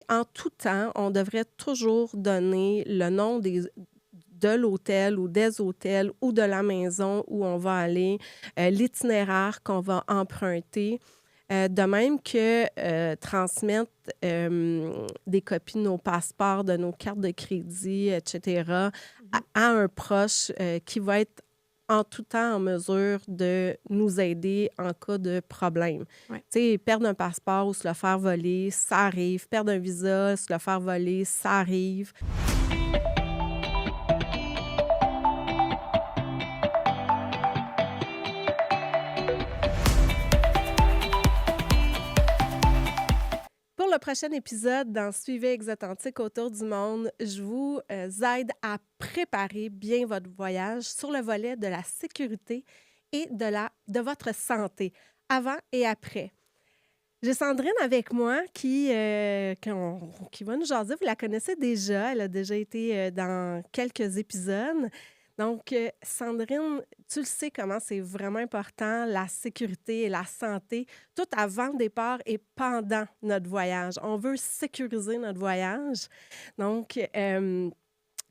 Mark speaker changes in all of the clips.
Speaker 1: En tout temps, on devrait toujours donner le nom de l'hôtel ou des hôtels ou de la maison où on va aller, l'itinéraire qu'on va emprunter. De même que, transmettre, des copies de nos passeports, de nos cartes de crédit et cetera
Speaker 2: Mhm.
Speaker 1: à un proche, qui va être en tout temps en mesure de nous aider en cas de problème.
Speaker 2: Ouais.
Speaker 1: Tu sais, perdre un passeport ou se le faire voler, ça arrive. Perdre un visa, se le faire voler, ça arrive. Pour le prochain épisode dans Suivez Exotantique autour du monde, je vous aide à préparer bien votre voyage sur le volet de la sécurité et de votre santé, avant et après. J'ai Sandrine avec moi qui va nous jaser. Vous la connaissez déjà. Elle a déjà été dans quelques épisodes. Donc, Sandrine, tu le sais comment c'est vraiment important, la sécurité et la santé, tout avant le départ et pendant notre voyage. On veut sécuriser notre voyage. Donc,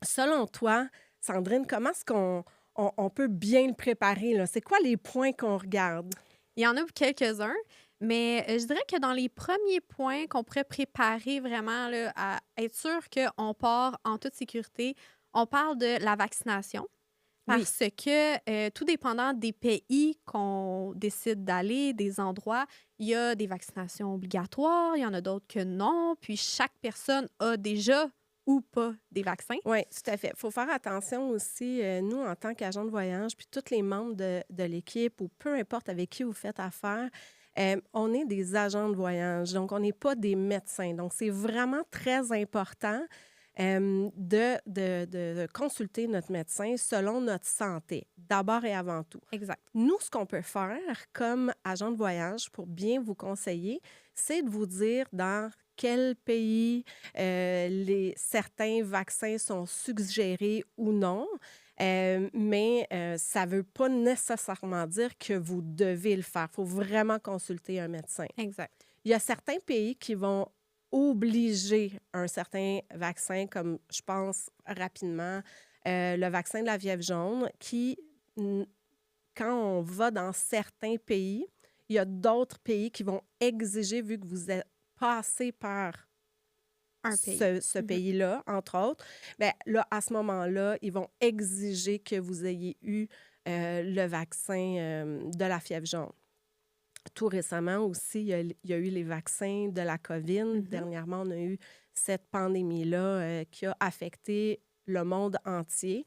Speaker 1: selon toi, Sandrine, comment est-ce qu'on peut bien le préparer, là? C'est quoi les points qu'on regarde?
Speaker 2: Il y en a quelques-uns, mais je dirais que dans les premiers points qu'on pourrait préparer vraiment là, à être sûr qu'on part en toute sécurité, on parle de la vaccination.
Speaker 1: Oui.
Speaker 2: Parce que, tout dépendant des pays qu'on décide d'aller, des endroits, il y a des vaccinations obligatoires, il y en a d'autres que non, puis chaque personne a déjà ou pas des vaccins.
Speaker 1: Oui, tout à fait. Il faut faire attention aussi, nous, en tant qu'agent de voyage, puis tous les membres de l'équipe ou peu importe avec qui vous faites affaire, on est des agents de voyage, donc on n'est pas des médecins. Donc, c'est vraiment très important de consulter notre médecin selon notre santé, d'abord et avant tout.
Speaker 2: Exact.
Speaker 1: Nous, ce qu'on peut faire comme agent de voyage pour bien vous conseiller, c'est de vous dire dans quel pays certains vaccins sont suggérés ou non. Mais ça ne veut pas nécessairement dire que vous devez le faire. Il faut vraiment consulter un médecin.
Speaker 2: Exact.
Speaker 1: Il y a certains pays qui vont obliger un certain vaccin, comme je pense rapidement, le vaccin de la fièvre jaune, qui, quand on va dans certains pays, il y a d'autres pays qui vont exiger, vu que vous êtes passé par
Speaker 2: Un pays.
Speaker 1: ce
Speaker 2: Mhm.
Speaker 1: pays-là, entre autres, bien là, à ce moment-là, ils vont exiger que vous ayez eu le vaccin de la fièvre jaune. Tout récemment aussi, il y a eu les vaccins de la COVID.
Speaker 2: Mhm.
Speaker 1: Dernièrement, on a eu cette pandémie-là qui a affecté le monde entier.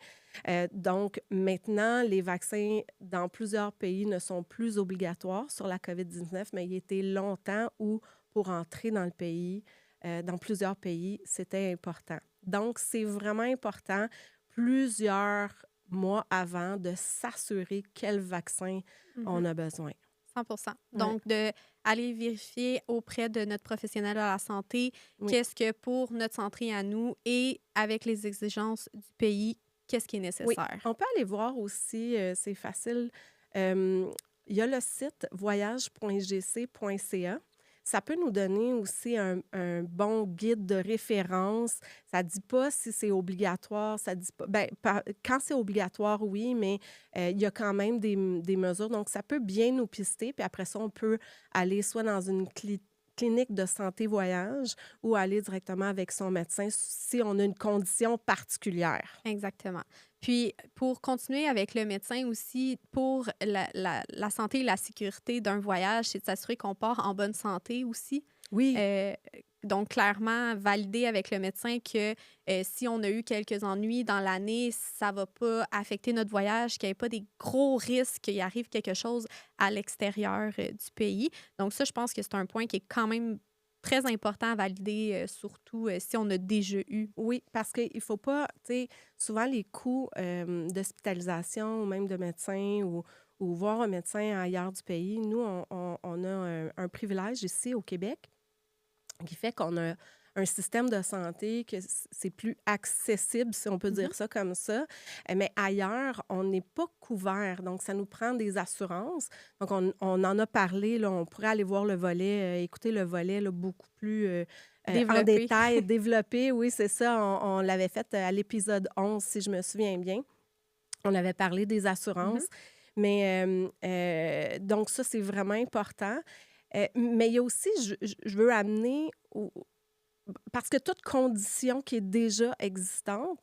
Speaker 1: Donc, maintenant, les vaccins dans plusieurs pays ne sont plus obligatoires sur la COVID-19, mais il était longtemps où, pour entrer dans le pays, dans plusieurs pays, c'était important. Donc, c'est vraiment important, plusieurs mois avant, de s'assurer quel vaccin on
Speaker 2: Mhm.
Speaker 1: a besoin.
Speaker 2: 100%.
Speaker 1: Ouais,
Speaker 2: Donc, d'aller vérifier auprès de notre professionnel de la santé
Speaker 1: oui.
Speaker 2: qu'est-ce que pour notre santé à nous et avec les exigences du pays, qu'est-ce qui est
Speaker 1: Oui,
Speaker 2: nécessaire.
Speaker 1: on peut aller voir aussi, c'est facile, hem, il y a le site voyage.gc.ca. Ça peut nous donner aussi un bon guide de référence. Ça dit pas si c'est obligatoire, ça dit pas ben, quand c'est obligatoire, oui, mais il y a quand même des mesures, donc ça peut bien nous pister, puis après ça, on peut aller soit dans une clinique de santé voyage ou aller directement avec son médecin si on a une condition particulière.
Speaker 2: Exactement. Puis, pour continuer avec le médecin aussi, pour la santé et la sécurité d'un voyage, c'est de s'assurer qu'on part en bonne santé aussi.
Speaker 1: Oui.
Speaker 2: Euh, donc, clairement, valider avec le médecin que si on a eu quelques ennuis dans l'année, ça va pas affecter notre voyage, qu'il n'y ait pas des gros risques qu'il arrive quelque chose à l'extérieur du pays. Donc, ça, je pense que c'est un point qui est quand même très important à valider, surtout si on a déjà eu.
Speaker 1: Oui, parce qu'il ne faut pas, tu sais, souvent les coûts d'hospitalisation ou même de médecin ou voir un médecin ailleurs du pays, nous, on a un privilège ici au Québec qui fait qu'on a un système de santé, que c'est plus accessible, si on peut dire ça comme ça. Mais ailleurs, on n'est pas couvert. Donc, ça nous prend des assurances. Donc, on en a parlé. Là, on pourrait aller voir le volet, écouter le volet là, beaucoup plus en
Speaker 2: Développé.
Speaker 1: détail, développé. Oui, c'est ça. On l'avait fait à l'épisode 11, si je me souviens bien. On avait parlé des assurances. Mais donc, ça, c'est vraiment important. Mais il y a aussi, je veux amener, parce que toute condition qui est déjà existante,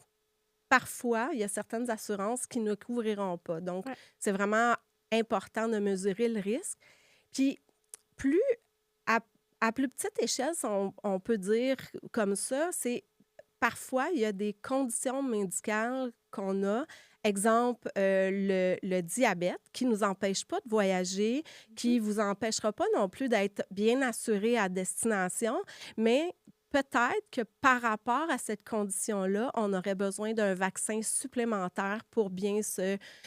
Speaker 1: parfois, il y a certaines assurances qui ne couvriront pas. Donc,
Speaker 2: Ouais.
Speaker 1: c'est vraiment important de mesurer le risque. Puis, plus à, à plus petite échelle, si on peut dire comme ça, c'est parfois, il y a des conditions médicales qu'on a. Exemple, le diabète qui ne nous empêche pas de voyager, qui ne vous empêchera pas non plus d'être bien assuré à destination, mais peut-être que par rapport à cette condition-là, on aurait besoin d'un vaccin supplémentaire pour bien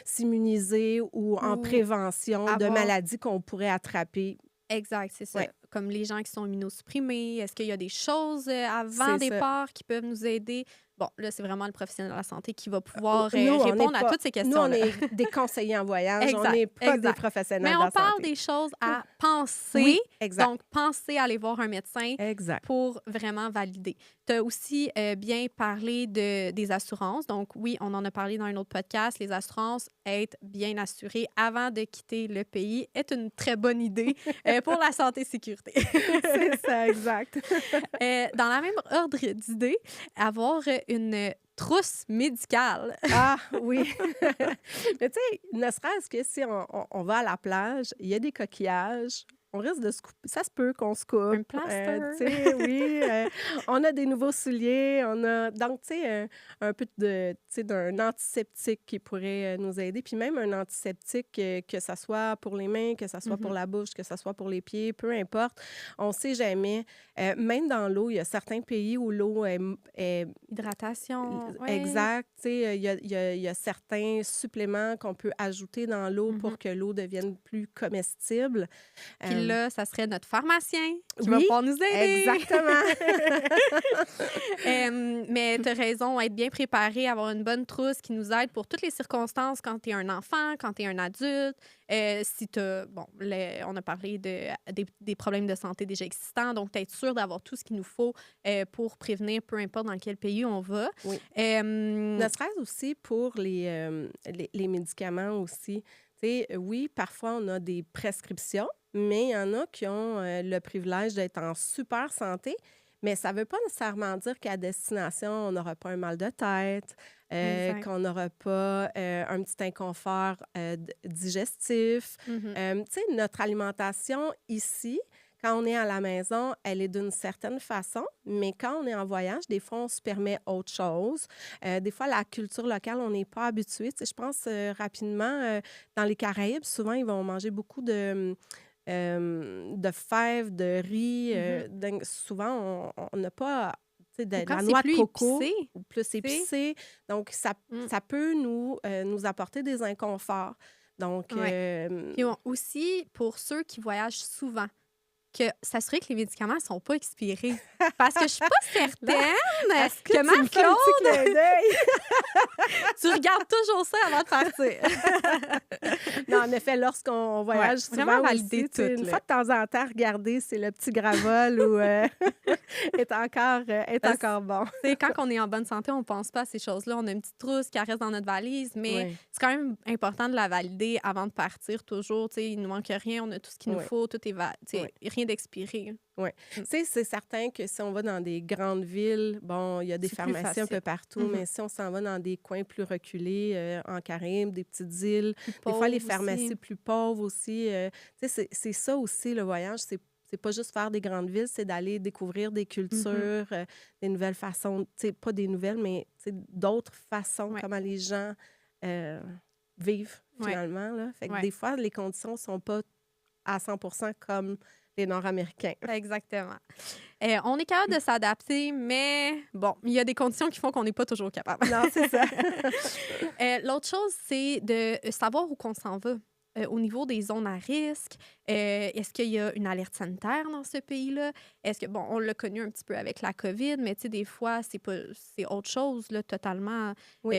Speaker 1: s'immuniser ou en
Speaker 2: Ou
Speaker 1: prévention de
Speaker 2: avoir
Speaker 1: maladies qu'on pourrait attraper.
Speaker 2: exact, c'est ça.
Speaker 1: Ouais,
Speaker 2: Comme les gens qui sont immunosupprimés, est-ce qu'il y a des choses avant
Speaker 1: c'est ça.
Speaker 2: départ qui peuvent nous aider? Bon, là, c'est vraiment le professionnel de la santé qui va pouvoir
Speaker 1: Nous, on n'est
Speaker 2: répondre à
Speaker 1: pas.
Speaker 2: toutes ces
Speaker 1: Nous, on
Speaker 2: questions-là.
Speaker 1: est des conseillers en voyage, on
Speaker 2: Exact,
Speaker 1: n'est pas des
Speaker 2: exact.
Speaker 1: professionnels
Speaker 2: Mais
Speaker 1: de
Speaker 2: on
Speaker 1: la
Speaker 2: parle
Speaker 1: santé.
Speaker 2: des choses à penser,
Speaker 1: Oui, exact.
Speaker 2: donc penser à aller voir un médecin
Speaker 1: Exact.
Speaker 2: pour vraiment valider. Tu as aussi bien parlé des assurances. Donc oui, on en a parlé dans un autre podcast. Les assurances, être bien assurées avant de quitter le pays est une très bonne idée pour la santé et sécurité.
Speaker 1: C'est ça, exact.
Speaker 2: Dans la même ordre d'idée, avoir une trousse médicale.
Speaker 1: Ah oui. Mais tu sais, ne serait-ce que si on va à la plage, il y a des coquillages, on risque de se couper. Ça se peut qu'on se coupe.
Speaker 2: Un plaster.
Speaker 1: Tu sais, oui. On a des nouveaux souliers. On a donc, tu sais, un peu d'un antiseptique qui pourrait nous aider. Puis même un antiseptique, que ça soit pour les mains, que ça soit pour la bouche, que ça soit pour les pieds, peu importe. On ne sait jamais. Même dans l'eau, il y a certains pays où l'eau est
Speaker 2: Hydratation. Ouais.
Speaker 1: exact. Tu sais, il y a certains suppléments qu'on peut ajouter dans l'eau pour que l'eau devienne plus comestible.
Speaker 2: Puis là, ça serait notre pharmacien qui va
Speaker 1: Oui,
Speaker 2: pouvoir nous aider.
Speaker 1: exactement.
Speaker 2: Mais tu as raison, être bien préparé, avoir une bonne trousse qui nous aide pour toutes les circonstances quand tu es un enfant, quand tu es un adulte. Si tu bon, on a parlé des problèmes de santé déjà existants, donc être sûr d'avoir tout ce qu'il nous faut pour prévenir, peu importe dans quel pays on va.
Speaker 1: Oui.
Speaker 2: Euh,
Speaker 1: Ne serait-ce aussi pour les médicaments aussi. Tu sais, oui, parfois, on a des prescriptions, mais il y en a qui ont le privilège d'être en super santé, mais ça ne veut pas nécessairement dire qu'à destination, on n'aura pas un mal de tête,
Speaker 2: Exact.
Speaker 1: qu'on n'aura pas un petit inconfort digestif. Tu sais, notre alimentation ici, quand on est à la maison, elle est d'une certaine façon, mais quand on est en voyage, des fois, on se permet autre chose. Des fois, la culture locale, on n'est pas habitué. Tu sais, je pense rapidement, dans les Caraïbes, souvent, ils vont manger beaucoup de fèves, de riz. Souvent, on n'a pas tu sais,
Speaker 2: Ou
Speaker 1: de
Speaker 2: quand
Speaker 1: la
Speaker 2: c'est
Speaker 1: noix de
Speaker 2: plus
Speaker 1: coco
Speaker 2: épicé,
Speaker 1: ou plus
Speaker 2: tu sais.
Speaker 1: épicé. Donc, ça peut nous apporter des inconforts. Donc,
Speaker 2: Ouais. Puis aussi, pour ceux qui voyagent souvent, que s'assurer que les médicaments ne sont pas expirés. Parce que je suis pas certaine
Speaker 1: est-ce que
Speaker 2: que
Speaker 1: tu me fais un
Speaker 2: Marc-Claude,
Speaker 1: petit clin d'œil?
Speaker 2: tu regardes toujours ça avant de partir.
Speaker 1: Non, en effet, lorsqu'on voyage souvent
Speaker 2: vraiment
Speaker 1: aussi,
Speaker 2: valider
Speaker 1: tu sais,
Speaker 2: tout,
Speaker 1: une
Speaker 2: là.
Speaker 1: fois de temps en temps, regarder si le petit gravol ou est encore bon.
Speaker 2: Tu sais, quand on est en bonne santé, on pense pas à ces choses-là. On a une petite trousse qui reste dans notre valise, mais
Speaker 1: Oui.
Speaker 2: c'est quand même important de la valider avant de partir toujours. Tu sais, il nous manque rien, on a tout ce qu'il nous
Speaker 1: Oui.
Speaker 2: faut, tout est tu sais, rien d'expiré.
Speaker 1: Oui. Tu sais, c'est certain que si on va dans des grandes villes, bon, il y a des
Speaker 2: C'est plus
Speaker 1: pharmacies un peu
Speaker 2: facile.
Speaker 1: partout, mais si on s'en va dans des coins plus reculés, en Caraïbes, des petites îles, des fois les
Speaker 2: Pauvre
Speaker 1: pharmacies
Speaker 2: aussi.
Speaker 1: plus pauvres aussi, tu sais, c'est ça aussi le voyage, c'est pas juste faire des grandes villes, c'est d'aller découvrir des cultures, des nouvelles façons, tu sais, pas des nouvelles, mais tu sais, d'autres façons,
Speaker 2: Ouais.
Speaker 1: comment les gens vivent
Speaker 2: Ouais.
Speaker 1: finalement, là. Fait que
Speaker 2: Ouais.
Speaker 1: des fois, les conditions sont pas à 100% comme les Nord-Américains.
Speaker 2: Exactement. On est capable de s'adapter, mais bon, il y a des conditions qui font qu'on n'est pas toujours capable.
Speaker 1: Non, c'est ça.
Speaker 2: L'autre chose, c'est de savoir où qu'on s'en va. au niveau des zones à risque? Est-ce qu'il y a une alerte sanitaire dans ce pays-là? Est-ce que, bon, on l'a connu un petit peu avec la COVID, mais tu sais, des fois, c'est autre chose, là, totalement.
Speaker 1: Oui,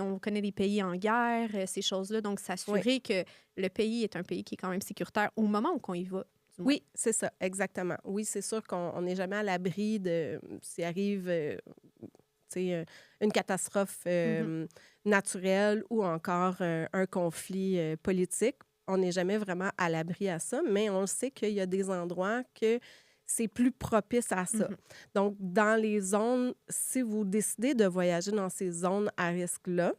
Speaker 2: On connaît des pays en guerre, ces choses-là. Donc,
Speaker 1: oui.
Speaker 2: s'assurer que le pays est un pays qui est quand même sécuritaire au moment où on y va, du moins.
Speaker 1: Oui, c'est ça, exactement. Oui, c'est sûr qu'on n'est jamais à l'abri de s'il arrive tu sais, une catastrophe
Speaker 2: Mhm.
Speaker 1: naturelle ou encore un conflit politique. On n'est jamais vraiment à l'abri à ça, mais on sait qu'il y a des endroits que c'est plus propice à ça.
Speaker 2: Mhm.
Speaker 1: Donc, dans les zones, si vous décidez de voyager dans ces zones à risque-là,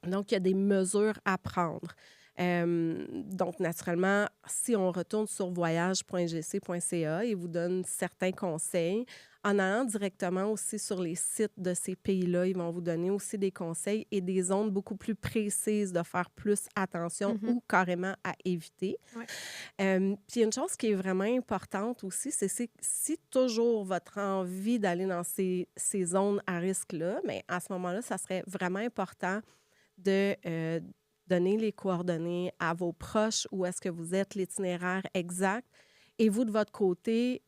Speaker 1: donc, il y a des mesures à prendre. Donc, naturellement, si on retourne sur voyage.gc.ca, il vous donne certains conseils. En allant directement aussi sur les sites de ces pays-là, ils vont vous donner aussi des conseils et des zones beaucoup plus précises de faire plus attention
Speaker 2: Mhm.
Speaker 1: ou carrément à éviter.
Speaker 2: Ouais.
Speaker 1: Puis une chose qui est vraiment importante aussi, c'est si toujours votre envie d'aller dans ces zones à risque-là, mais à ce moment-là, ça serait vraiment important de donner les coordonnées à vos proches, où est-ce que vous êtes, l'itinéraire exact. Et vous, de votre côté,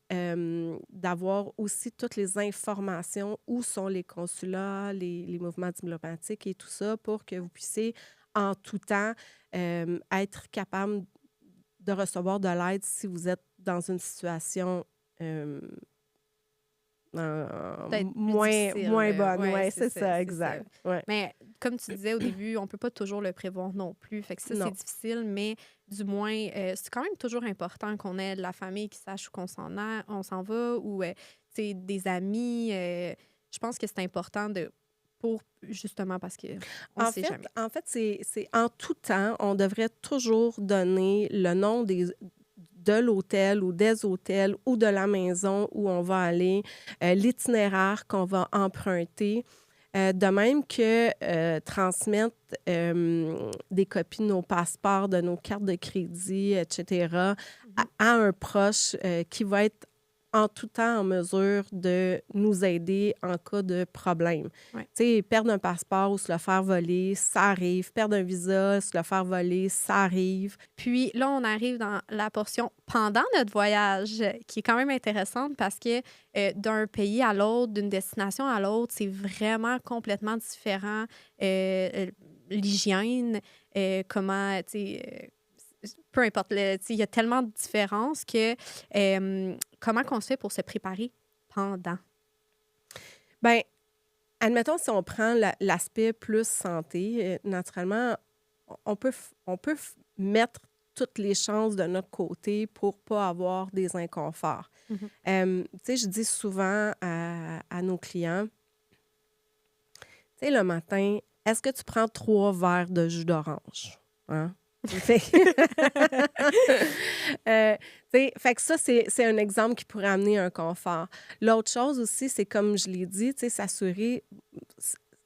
Speaker 1: d'avoir aussi toutes les informations, où sont les consulats, les mouvements diplomatiques et tout ça, pour que vous puissiez, en tout temps, être capable de recevoir de l'aide si vous êtes dans une situation euh,
Speaker 2: Peut-être plus difficile.
Speaker 1: moins bonne.
Speaker 2: Oui,
Speaker 1: Oui,
Speaker 2: c'est
Speaker 1: c'est
Speaker 2: ça,
Speaker 1: ça,
Speaker 2: c'est ça.
Speaker 1: exact. Ouais.
Speaker 2: Mais comme tu disais au début, on peut pas toujours le prévoir non plus. Fait que ça, c'est
Speaker 1: Non.
Speaker 2: difficile, mais du moins, c'est quand même toujours important qu'on ait de la famille qui sache où on s'en va ou tu sais, des amis. Je pense que c'est important pour justement parce que on
Speaker 1: En
Speaker 2: sait
Speaker 1: fait
Speaker 2: jamais.
Speaker 1: en fait, c'est en tout temps, on devrait toujours donner le nom de l'hôtel ou des hôtels ou de la maison où on va aller, l'itinéraire qu'on va emprunter. De même que, transmettre, des copies de nos passeports, de nos cartes de crédit et cetera
Speaker 2: Mhm.
Speaker 1: à un proche, qui va être en tout temps en mesure de nous aider en cas de problème.
Speaker 2: Ouais.
Speaker 1: Tu sais, perdre un passeport ou se le faire voler, ça arrive. Perdre un visa, se le faire voler, ça arrive.
Speaker 2: Puis là, on arrive dans la portion pendant notre voyage, qui est quand même intéressante parce que d'un pays à l'autre, d'une destination à l'autre, c'est vraiment complètement différent. L'hygiène, comment, tu sais, peu importe, tu sais, il y a tellement de différences que comment qu'on se fait pour se préparer pendant?
Speaker 1: Bien, admettons, si on prend l'aspect plus santé, naturellement, on peut mettre toutes les chances de notre côté pour pas avoir des inconforts.
Speaker 2: Mhm.
Speaker 1: Tu sais, je dis souvent à nos clients, tu sais, le matin, est-ce que tu prends 3 verres de jus d'orange? Hein? Fait fait que ça, c'est un exemple qui pourrait amener un confort. L'autre chose aussi, c'est comme je l'ai dit, tu sais, s'assurer,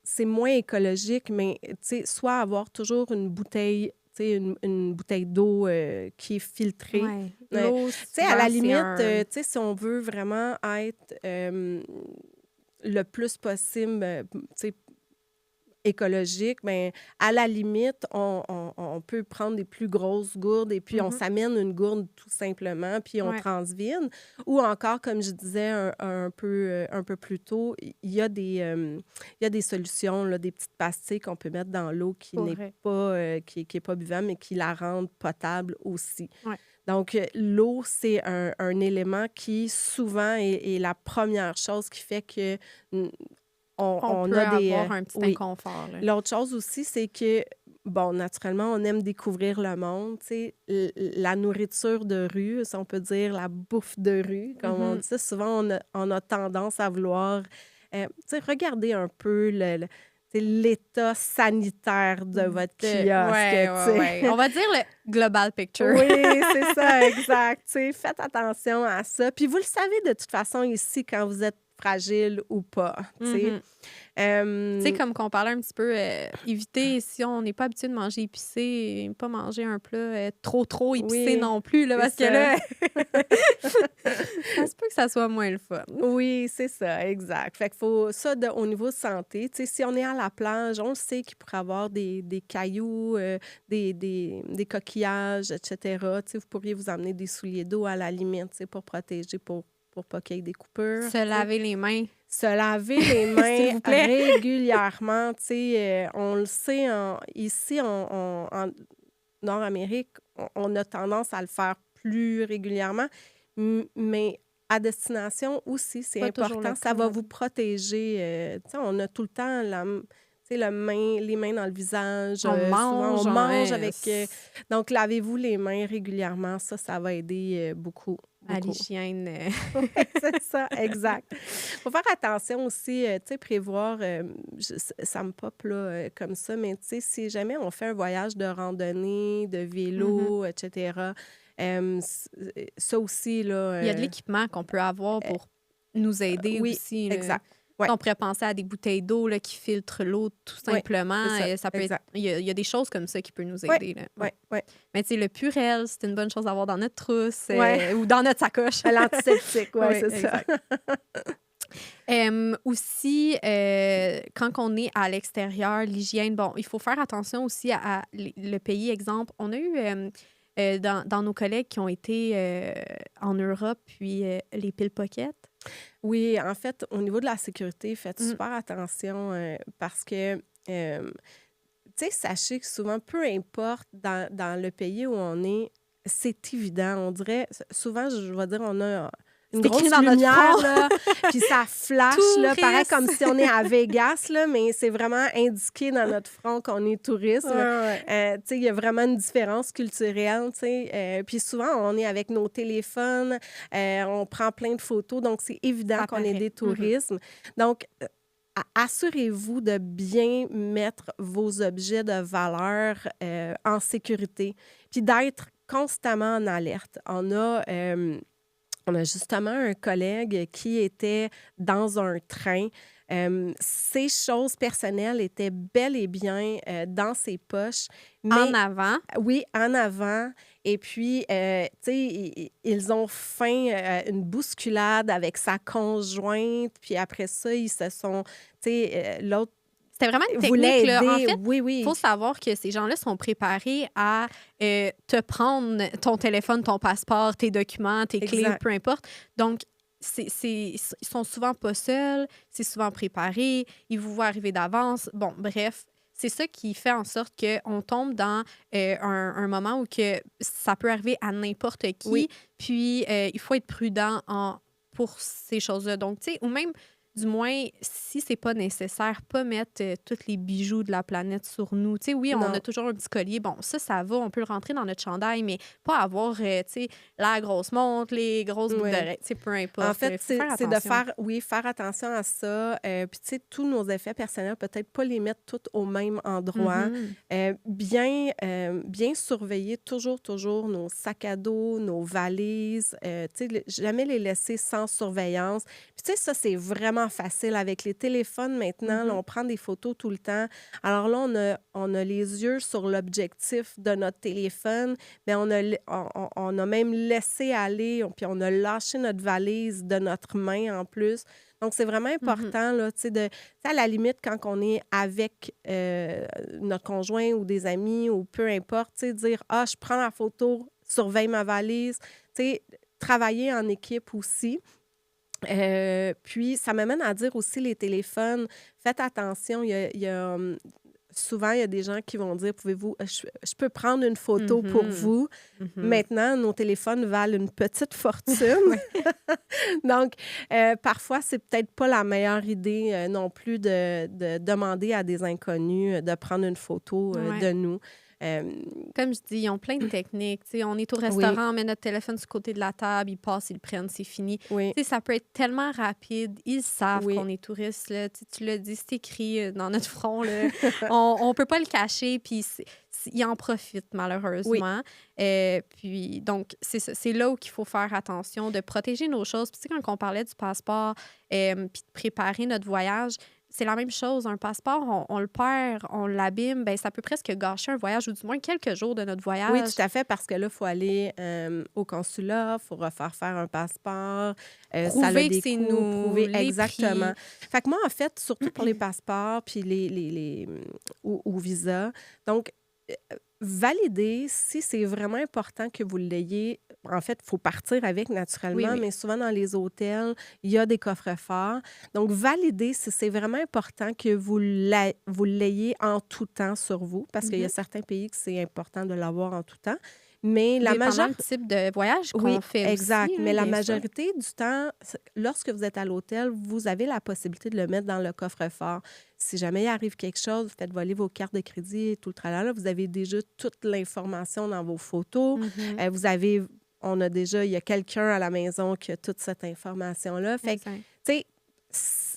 Speaker 1: c'est moins écologique, mais tu sais, soit avoir toujours une bouteille, tu sais, une bouteille d'eau qui est filtrée.
Speaker 2: Ouais.
Speaker 1: Tu
Speaker 2: L'eau,
Speaker 1: sais, à la
Speaker 2: souvent, c'est
Speaker 1: limite,
Speaker 2: un.
Speaker 1: tu sais, si on veut vraiment être le plus possible, tu sais, écologique, mais à la limite, on peut prendre des plus grosses gourdes et puis on
Speaker 2: Mhm.
Speaker 1: s'amène une gourde tout simplement, puis on
Speaker 2: Ouais.
Speaker 1: transvine. Ou encore, comme je disais un peu plus tôt, il y a des solutions, là, des petites pastilles qu'on peut mettre dans l'eau qui
Speaker 2: Pour
Speaker 1: n'est
Speaker 2: vrai.
Speaker 1: pas, qui est pas buvable, mais qui la rendent potable aussi.
Speaker 2: Ouais.
Speaker 1: Donc, l'eau, c'est un élément qui, souvent, est la première chose qui fait que
Speaker 2: On
Speaker 1: on
Speaker 2: peut
Speaker 1: a des...
Speaker 2: avoir un petit
Speaker 1: oui.
Speaker 2: inconfort, là.
Speaker 1: L'autre chose aussi, c'est que, bon, naturellement, on aime découvrir le monde, tu sais. La nourriture de rue, si on peut dire, la bouffe de rue, comme on
Speaker 2: Mhm.
Speaker 1: dit ça, souvent, on a tendance à vouloir, tu sais, regarder un peu tu sais, l'état sanitaire de votre kiosque,
Speaker 2: Ouais,
Speaker 1: tu
Speaker 2: ouais,
Speaker 1: sais.
Speaker 2: ouais. On va dire le global picture.
Speaker 1: Oui, c'est ça, exact. Tu sais, faites attention à ça. Puis vous le savez de toute façon ici, quand vous êtes fragile ou pas, tu sais.
Speaker 2: Mhm. Tu sais, comme qu'on parlait un petit peu, éviter, si on n'est pas habitué de manger épicé, pas manger un plat trop épicé
Speaker 1: Oui,
Speaker 2: non plus, là,
Speaker 1: c'est
Speaker 2: parce que
Speaker 1: ça.
Speaker 2: là, ça se peut que ça soit moins le fun.
Speaker 1: Oui, c'est ça, exact. Fait qu'il faut ça au niveau santé. Tu sais, si on est à la plage, on le sait qu'il pourrait y avoir des cailloux, des coquillages, etc. Tu sais, vous pourriez vous amener des souliers d'eau à la limite, tu sais, pour protéger, pour pas qu'il y ait des coupures.
Speaker 2: Se
Speaker 1: Tu sais.
Speaker 2: laver les mains,
Speaker 1: Se laver les
Speaker 2: s'il
Speaker 1: mains
Speaker 2: vous plaît.
Speaker 1: régulièrement, tu sais, on le sait, ici, en Nord-Amérique, on a tendance à le faire plus régulièrement, mais à destination aussi, c'est
Speaker 2: Pas toujours le
Speaker 1: important. Ça va
Speaker 2: cas.
Speaker 1: vous protéger. Tu sais, on a tout le temps tu sais, les mains dans le visage.
Speaker 2: On
Speaker 1: Souvent, on
Speaker 2: mange,
Speaker 1: mange avec... donc, lavez-vous les mains régulièrement. Ça va aider beaucoup,
Speaker 2: à
Speaker 1: beaucoup.
Speaker 2: l'hygiène.
Speaker 1: Oui, c'est ça, exact. Faut faire attention aussi, tu sais, prévoir, ça me pop là, comme ça, mais tu sais, si jamais on fait un voyage de randonnée, de
Speaker 2: Mhm.
Speaker 1: vélo, etc., ça aussi, là...
Speaker 2: Il y a de l'équipement qu'on peut avoir pour nous aider
Speaker 1: oui,
Speaker 2: aussi, là.
Speaker 1: exact.
Speaker 2: Tu sais,
Speaker 1: Ouais,
Speaker 2: on pourrait penser à des bouteilles d'eau là, qui filtrent l'eau tout
Speaker 1: ouais,
Speaker 2: simplement.
Speaker 1: c'est ça,
Speaker 2: Ça peut être...
Speaker 1: exact.
Speaker 2: il y a des choses comme ça qui peuvent nous
Speaker 1: Ouais,
Speaker 2: aider. Là. Ouais.
Speaker 1: ouais, ouais,
Speaker 2: Mais tu sais, le Purel, c'est une bonne chose à avoir dans notre trousse
Speaker 1: ouais.
Speaker 2: ou dans notre sacoche.
Speaker 1: L'antiseptique, ouais,
Speaker 2: Oui,
Speaker 1: c'est ça.
Speaker 2: exact. Aussi, quand on est à l'extérieur, l'hygiène, bon, il faut faire attention aussi à le pays. Exemple, on a eu dans nos collègues qui ont été en Europe, puis les pickpockets.
Speaker 1: Oui, en fait, au niveau de la sécurité, faites
Speaker 2: Mm.
Speaker 1: super attention parce que, tu sais, sachez que souvent, peu importe dans le pays où on est, c'est évident. On dirait, souvent, je vais dire, on a une
Speaker 2: C'est écrit
Speaker 1: grosse
Speaker 2: dans notre
Speaker 1: lumière,
Speaker 2: front.
Speaker 1: là, puis ça flash, là, pareil
Speaker 2: Touriste.
Speaker 1: comme si on est à Vegas, là, mais c'est vraiment indiqué dans notre front qu'on est touriste.
Speaker 2: Ouais.
Speaker 1: Tu sais, il y a vraiment une différence culturelle, tu sais. Puis souvent, on est avec nos téléphones, on prend plein de photos, donc c'est évident
Speaker 2: Ça
Speaker 1: qu'on est
Speaker 2: paraît.
Speaker 1: des touristes. Donc, assurez-vous de bien mettre vos objets de valeur en sécurité, puis d'être constamment en alerte. On a justement un collègue qui était dans un train. Ses choses personnelles étaient bel et bien dans ses poches, mais
Speaker 2: En avant.
Speaker 1: oui, en avant. Et puis, tu sais, ils ont fait une bousculade avec sa conjointe. Puis après ça, ils se sont, tu sais, l'autre
Speaker 2: C'était vraiment une
Speaker 1: voulait
Speaker 2: technique. Là. En
Speaker 1: aider.
Speaker 2: fait,
Speaker 1: Oui,
Speaker 2: il
Speaker 1: oui.
Speaker 2: faut savoir que ces gens-là sont préparés à te prendre ton téléphone, ton passeport, tes documents, tes clés,
Speaker 1: Exact.
Speaker 2: peu importe. Donc, ils sont souvent pas seuls, c'est souvent préparé, ils vous voient arriver d'avance. Bon, bref, c'est ça qui fait en sorte qu'on tombe dans un moment où que ça peut arriver à n'importe qui.
Speaker 1: Oui.
Speaker 2: Puis, il faut être prudent pour ces choses-là. Donc, tu sais, ou même... Du moins, si c'est pas nécessaire, pas mettre tous les bijoux de la planète sur nous. Tu sais, oui, on
Speaker 1: Non.
Speaker 2: a toujours un petit collier. Bon, ça va, on peut le rentrer dans notre chandail, mais pas avoir, tu sais, la grosse montre, les grosses boucles
Speaker 1: Ouais.
Speaker 2: d'oreilles, tu sais, peu importe.
Speaker 1: En fait,
Speaker 2: Il faut faire
Speaker 1: c'est de
Speaker 2: attention.
Speaker 1: faire attention à ça. Puis, tu sais, tous nos effets personnels, peut-être pas les mettre tous au même endroit.
Speaker 2: Mhm.
Speaker 1: Bien surveiller toujours nos sacs à dos, nos valises. Tu sais, jamais les laisser sans surveillance. Puis, tu sais, ça, c'est vraiment facile. Avec les téléphones maintenant, là,
Speaker 2: Mhm.
Speaker 1: on prend des photos tout le temps. Alors là, on a les yeux sur l'objectif de notre téléphone, mais on a même laissé aller, puis on a lâché notre valise de notre main en plus. Donc, c'est vraiment important, là, tu sais, à la limite, quand on est avec notre conjoint ou des amis ou peu importe, tu sais, dire « Ah, je prends la photo, surveille ma valise », tu sais, travailler en équipe aussi. Puis, ça m'amène à dire aussi les téléphones, faites attention, souvent, il y a des gens qui vont dire, pouvez-vous, je peux prendre une photo pour
Speaker 2: Mhm.
Speaker 1: vous.
Speaker 2: Mhm.
Speaker 1: Maintenant, nos téléphones valent une petite fortune. Donc, parfois, c'est peut-être pas la meilleure idée non plus de demander à des inconnus de prendre une photo
Speaker 2: Ouais.
Speaker 1: de nous.
Speaker 2: Comme je dis, ils ont plein de techniques. Tu sais, on est au
Speaker 1: Oui,
Speaker 2: restaurant, on met notre téléphone sur le côté de la table, ils passent, ils le prennent, c'est fini.
Speaker 1: oui,
Speaker 2: Tu sais, ça peut être tellement rapide. Ils savent
Speaker 1: oui.
Speaker 2: qu'on est touriste. Là. Tu l'as dit, c'est écrit dans notre front. Là. On peut pas le cacher, puis ils en profitent,
Speaker 1: Oui,
Speaker 2: malheureusement. Puis, donc, c'est ça. C'est là où il faut faire attention de protéger nos choses. Puis, tu sais, quand on parlait du passeport, puis de préparer notre voyage, c'est la même chose. Un passeport, on le perd, on l'abîme, ben ça peut presque gâcher un voyage ou du moins quelques jours de notre
Speaker 1: oui,
Speaker 2: voyage.
Speaker 1: tout à fait, parce que là, il faut aller au consulat, il faut refaire faire un passeport, ça a
Speaker 2: Prouver que
Speaker 1: des
Speaker 2: c'est
Speaker 1: coûts,
Speaker 2: nous,
Speaker 1: prouver
Speaker 2: les
Speaker 1: exactement.
Speaker 2: prix.
Speaker 1: Fait que moi, en fait, surtout pour les passeports puis ou visas, donc, valider si c'est vraiment important que vous l'ayez. En fait, il faut partir avec
Speaker 2: Oui,
Speaker 1: naturellement,
Speaker 2: oui.
Speaker 1: mais souvent dans les hôtels, il y a des coffres-forts. Donc, valider si c'est vraiment important que vous l'ayez en tout temps sur vous, parce qu'il y a
Speaker 2: Mhm.
Speaker 1: certains pays que c'est important de l'avoir en tout temps. Mais la
Speaker 2: Dépendant
Speaker 1: majeure
Speaker 2: le type de voyage qu'on
Speaker 1: oui,
Speaker 2: fait
Speaker 1: exact.
Speaker 2: aussi,
Speaker 1: Mais
Speaker 2: hein,
Speaker 1: la
Speaker 2: bien sûr.
Speaker 1: majorité du temps, lorsque vous êtes à l'hôtel, vous avez la possibilité de le mettre dans le coffre-fort. Si jamais il arrive quelque chose, vous faites voler vos cartes de crédit et tout le tralala, vous avez déjà toute l'information dans vos photos.
Speaker 2: Mhm.
Speaker 1: Il y a quelqu'un à la maison qui a toute cette information-là. Fait que,
Speaker 2: Exact.
Speaker 1: tu sais, s-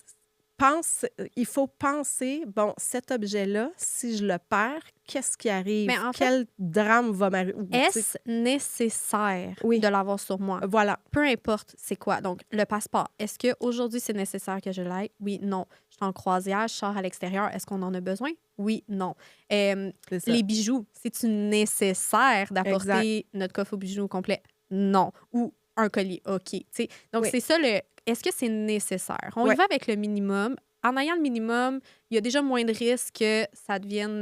Speaker 1: il faut penser, bon, cet objet-là, si je le perds, qu'est-ce qui
Speaker 2: Mais
Speaker 1: arrive?
Speaker 2: en fait,
Speaker 1: Quel drame va m'arriver?
Speaker 2: est-ce nécessaire
Speaker 1: Oui,
Speaker 2: de l'avoir sur moi?
Speaker 1: voilà.
Speaker 2: Peu importe c'est quoi. Donc, le passeport, est-ce qu'aujourd'hui, c'est nécessaire que je l'aille? Oui, non. Je suis en croisière, je sors à l'extérieur. Est-ce qu'on en a besoin? Oui, non.
Speaker 1: C'est ça.
Speaker 2: Les bijoux, c'est-tu nécessaire
Speaker 1: Exact.
Speaker 2: d'apporter notre coffre aux bijoux au complet? Non. Ou un collier, OK. Tu sais, donc,
Speaker 1: Oui.
Speaker 2: c'est ça le. Est-ce que c'est nécessaire? On y
Speaker 1: Ouais.
Speaker 2: va avec le minimum. En ayant le minimum, il y a déjà moins de risques que ça devienne.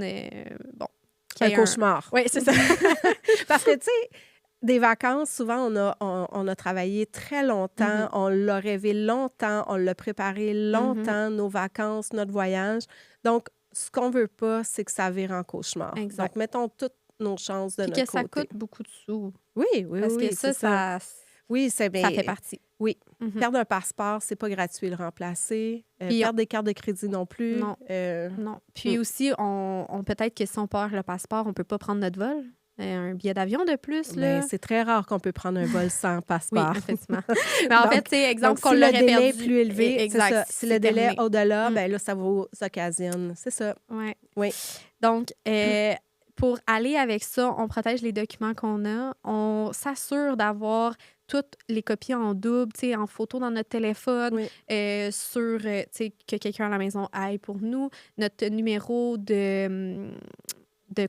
Speaker 2: Bon, qu'il
Speaker 1: Un
Speaker 2: y ait un.
Speaker 1: cauchemar.
Speaker 2: Oui, c'est ça.
Speaker 1: Parce que, tu sais, des vacances, souvent, on a travaillé très longtemps,
Speaker 2: Mhm.
Speaker 1: on l'a rêvé longtemps, on l'a préparé
Speaker 2: Mhm.
Speaker 1: longtemps, nos vacances, notre voyage. Donc, ce qu'on veut pas, c'est que ça vire en cauchemar. Donc,
Speaker 2: Exact.
Speaker 1: mettons toutes nos chances de
Speaker 2: Puis que
Speaker 1: notre
Speaker 2: ça
Speaker 1: côté.
Speaker 2: coûte beaucoup de sous.
Speaker 1: Oui, oui,
Speaker 2: Parce que
Speaker 1: oui, c'est ça. Oui, c'est
Speaker 2: ça fait
Speaker 1: bien.
Speaker 2: partie.
Speaker 1: Oui.
Speaker 2: Mhm.
Speaker 1: Perdre un passeport, c'est pas gratuit le remplacer.
Speaker 2: Puis
Speaker 1: Perdre des cartes de crédit non plus.
Speaker 2: non, non.
Speaker 1: Mm.
Speaker 2: Puis aussi, peut-être que si on perd le passeport, on peut pas prendre notre vol. Un billet d'avion de plus,
Speaker 1: Mais
Speaker 2: là.
Speaker 1: c'est très rare qu'on peut prendre un vol sans
Speaker 2: Oui,
Speaker 1: passeport.
Speaker 2: effectivement. Mais en fait,
Speaker 1: Donc,
Speaker 2: tu sais, exemple qu'on
Speaker 1: si le
Speaker 2: l'aurait
Speaker 1: délai est
Speaker 2: perdu.
Speaker 1: plus élevé, c'est
Speaker 2: Exact,
Speaker 1: ça. Si le
Speaker 2: c'est
Speaker 1: délai est
Speaker 2: terminé.
Speaker 1: au-delà,
Speaker 2: Mm.
Speaker 1: ben là, ça vous occasionne. C'est ça.
Speaker 2: Ouais.
Speaker 1: Oui.
Speaker 2: Donc, pour aller avec ça, on protège les documents qu'on a. On s'assure d'avoir toutes les copies en double, tu sais, en photo dans notre téléphone,
Speaker 1: Oui.
Speaker 2: tu sais, que quelqu'un à la maison aille pour nous. Notre numéro de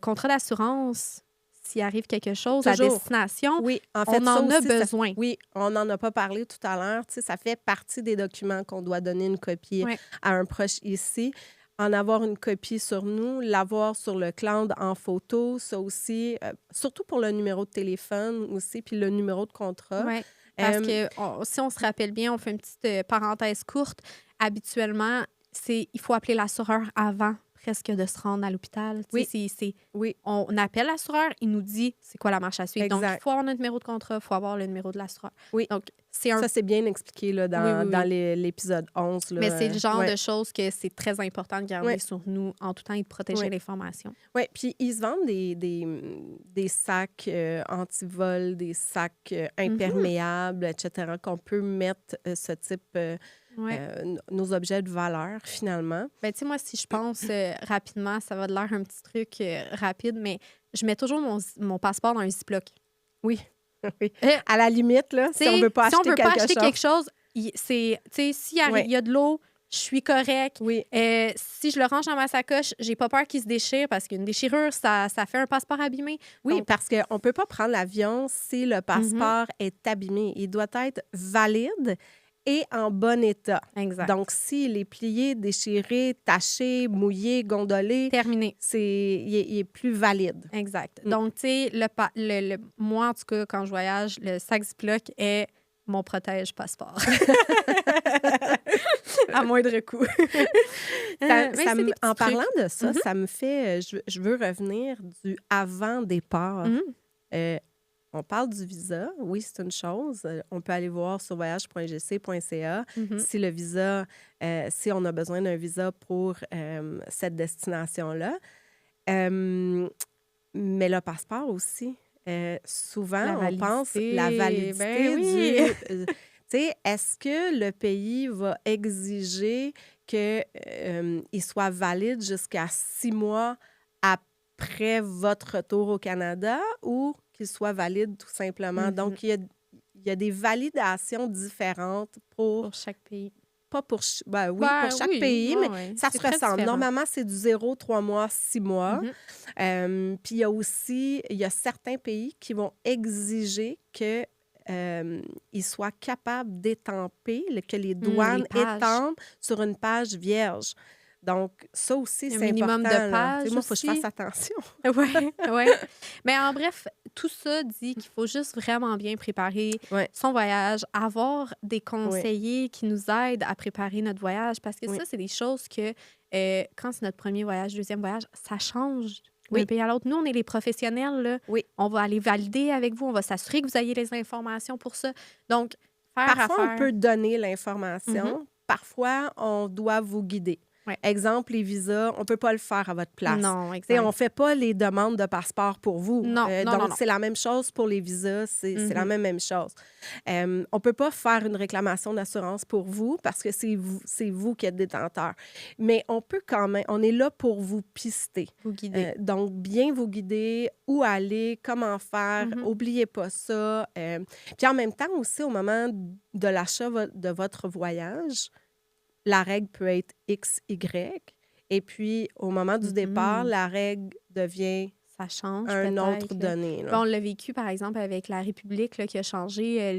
Speaker 2: contrat d'assurance, s'il arrive quelque chose à
Speaker 1: Toujours.
Speaker 2: destination,
Speaker 1: Oui. En fait,
Speaker 2: on
Speaker 1: ça
Speaker 2: en a
Speaker 1: aussi,
Speaker 2: besoin.
Speaker 1: oui, on n'en a pas parlé tout à l'heure. Tu sais, ça fait partie des documents qu'on doit donner une copie
Speaker 2: Ouais.
Speaker 1: à un proche ici. En avoir une copie sur nous, l'avoir sur le cloud en photo, ça aussi, surtout pour le numéro de téléphone aussi, puis le numéro de contrat.
Speaker 2: Ouais. Parce
Speaker 1: Euh,
Speaker 2: que si on se rappelle bien, on fait une petite parenthèse courte. Habituellement, il faut appeler l'assureur avant presque de se rendre à l'hôpital. Tu
Speaker 1: oui,
Speaker 2: sais,
Speaker 1: oui,
Speaker 2: on appelle l'assureur, il nous dit c'est quoi la marche à suivre. Donc, il
Speaker 1: exact.
Speaker 2: faut avoir notre numéro de contrat, il faut avoir le numéro de l'assureur.
Speaker 1: Oui.
Speaker 2: Donc, c'est un.
Speaker 1: Ça, c'est bien expliqué là,
Speaker 2: Oui, oui,
Speaker 1: dans
Speaker 2: oui.
Speaker 1: l'épisode 11. Là,
Speaker 2: Mais c'est le genre
Speaker 1: ouais.
Speaker 2: de choses que c'est très important de garder
Speaker 1: Ouais.
Speaker 2: sur nous en tout temps et de protéger
Speaker 1: Ouais.
Speaker 2: l'information.
Speaker 1: Oui, puis ils se vendent des sacs anti-vol, des sacs imperméables, etc., qu'on peut mettre ce type,
Speaker 2: Ouais.
Speaker 1: nos objets de valeur, finalement.
Speaker 2: Ben, tu sais, moi, si je pense rapidement, ça va de l'air un petit truc rapide, mais je mets toujours mon passeport dans un Ziploc.
Speaker 1: Oui, oui.
Speaker 2: Euh,
Speaker 1: À la limite, là,
Speaker 2: Tu
Speaker 1: si on
Speaker 2: sais,
Speaker 1: veut pas
Speaker 2: si on
Speaker 1: acheter
Speaker 2: veut pas
Speaker 1: quelque
Speaker 2: acheter
Speaker 1: chose.
Speaker 2: quelque chose, tu sais, s'il
Speaker 1: Oui,
Speaker 2: y a de l'eau, je suis correct.
Speaker 1: oui,
Speaker 2: Si je le range dans ma sacoche, j'ai pas peur qu'il se déchire parce qu'une déchirure, ça fait un passeport abîmé.
Speaker 1: oui,
Speaker 2: Donc,
Speaker 1: parce qu'on ne peut pas prendre l'avion si le passeport est abîmé. Il doit être valide et en bon état.
Speaker 2: exact.
Speaker 1: Donc, s'il est plié, déchiré, taché, mouillé, gondolé,
Speaker 2: Terminé.
Speaker 1: il est plus valide.
Speaker 2: Exact.
Speaker 1: Mm.
Speaker 2: Donc, tu sais, moi, en tout cas, quand je voyage, le sac Ziploc est mon protège-passeport. À moindre coût. Mais c'est des petits
Speaker 1: En
Speaker 2: trucs.
Speaker 1: parlant de ça,
Speaker 2: Mhm.
Speaker 1: ça me fait... je veux revenir du avant-départ.
Speaker 2: Mhm.
Speaker 1: On parle du visa. Oui, c'est une chose. On peut aller voir sur voyage.gc.ca
Speaker 2: Mhm.
Speaker 1: si le visa, si on a besoin d'un visa pour cette destination-là. Euh, Mais le passeport aussi. Souvent,
Speaker 2: La
Speaker 1: on pense la
Speaker 2: validité, ben
Speaker 1: validité
Speaker 2: oui.
Speaker 1: tu sais, est-ce que le pays va exiger qu'il soit valide jusqu'à 6 mois après votre retour au Canada ou qu'il soit valide tout simplement?
Speaker 2: Mhm.
Speaker 1: Donc, il y a des validations différentes
Speaker 2: Pour chaque pays.
Speaker 1: pas pour, ben oui, pour
Speaker 2: Ben
Speaker 1: chaque
Speaker 2: oui,
Speaker 1: pays, mais
Speaker 2: ouais, ouais.
Speaker 1: ça se
Speaker 2: C'est très
Speaker 1: ressemble.
Speaker 2: différent.
Speaker 1: Normalement, c'est du 0, 3 mois, 6 mois.
Speaker 2: Mhm.
Speaker 1: Puis il y a certains pays qui vont exiger que ils soient capables d'étamper, que les
Speaker 2: Les
Speaker 1: douanes
Speaker 2: pages.
Speaker 1: étampent sur une page vierge. Donc, ça aussi,
Speaker 2: Un
Speaker 1: c'est
Speaker 2: minimum
Speaker 1: important,
Speaker 2: de
Speaker 1: là. Tu sais,
Speaker 2: pages
Speaker 1: moi, il faut que je fasse
Speaker 2: aussi.
Speaker 1: attention.
Speaker 2: Oui, oui. Mais en bref, tout ça dit qu'il faut juste vraiment bien préparer
Speaker 1: Oui,
Speaker 2: son voyage, avoir des
Speaker 1: oui,
Speaker 2: conseillers qui nous aident à préparer notre voyage, parce que
Speaker 1: oui,
Speaker 2: ça, c'est des choses que quand c'est notre premier voyage, deuxième voyage, ça change d'un
Speaker 1: oui,
Speaker 2: pays à l'autre. Nous, on est les professionnels, là.
Speaker 1: oui.
Speaker 2: On va aller valider avec vous, on va s'assurer que vous ayez les informations pour ça. Donc, faire
Speaker 1: Parfois, on
Speaker 2: affaire.
Speaker 1: peut donner
Speaker 2: Mhm.
Speaker 1: l'information. Parfois, on doit vous guider.
Speaker 2: Ouais.
Speaker 1: Exemple, les visas, on ne peut pas le faire à votre place.
Speaker 2: Non,
Speaker 1: Tu sais, on ne
Speaker 2: exact.
Speaker 1: fait pas les demandes de passeport pour vous.
Speaker 2: Non, non, non,
Speaker 1: Donc,
Speaker 2: non.
Speaker 1: c'est la même chose pour les visas, c'est la
Speaker 2: Mhm.
Speaker 1: même chose. On ne peut pas faire une réclamation d'assurance pour vous parce que c'est vous qui êtes détenteur. Mais on peut quand même, on est là pour vous pister.
Speaker 2: Vous guider.
Speaker 1: Donc, bien vous guider, où aller, comment faire,
Speaker 2: Mhm.
Speaker 1: oubliez pas ça. Puis en même temps aussi, au moment de l'achat de votre voyage, la règle peut être X, Y. Et puis, au moment du départ,
Speaker 2: Mhm.
Speaker 1: la règle devient
Speaker 2: Ça change
Speaker 1: un autre
Speaker 2: peut-être, là.
Speaker 1: donné,
Speaker 2: Ben,
Speaker 1: là.
Speaker 2: on l'a vécu, par exemple, avec la République, là, qui a changé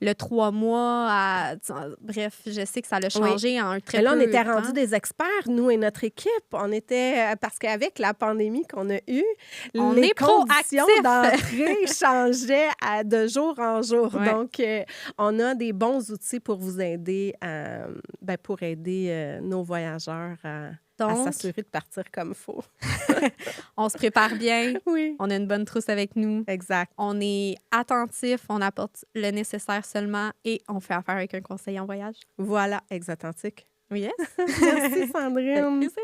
Speaker 2: le 3 mois à... Bref, je sais que ça l'a
Speaker 1: Oui.
Speaker 2: changé en très
Speaker 1: Mais là, on
Speaker 2: peu de
Speaker 1: était rendus
Speaker 2: temps.
Speaker 1: des experts, nous et notre équipe. On était, parce qu'avec la pandémie qu'on a eue,
Speaker 2: On
Speaker 1: les
Speaker 2: est
Speaker 1: conditions
Speaker 2: proactif!
Speaker 1: d'entrée changeaient de jour en jour.
Speaker 2: Ouais.
Speaker 1: Donc, on a des bons outils pour vous aider, pour aider nos voyageurs à
Speaker 2: Donc,
Speaker 1: s'assurer de partir comme il faut.
Speaker 2: on se prépare bien,
Speaker 1: Oui,
Speaker 2: on a une bonne trousse avec nous,
Speaker 1: exact.
Speaker 2: on est attentif, on apporte le nécessaire seulement et on fait affaire avec un conseiller en voyage.
Speaker 1: Voilà, Exotantique.
Speaker 2: Yes!
Speaker 1: Merci,
Speaker 2: Ça fait
Speaker 1: Sandrine.
Speaker 2: plaisir.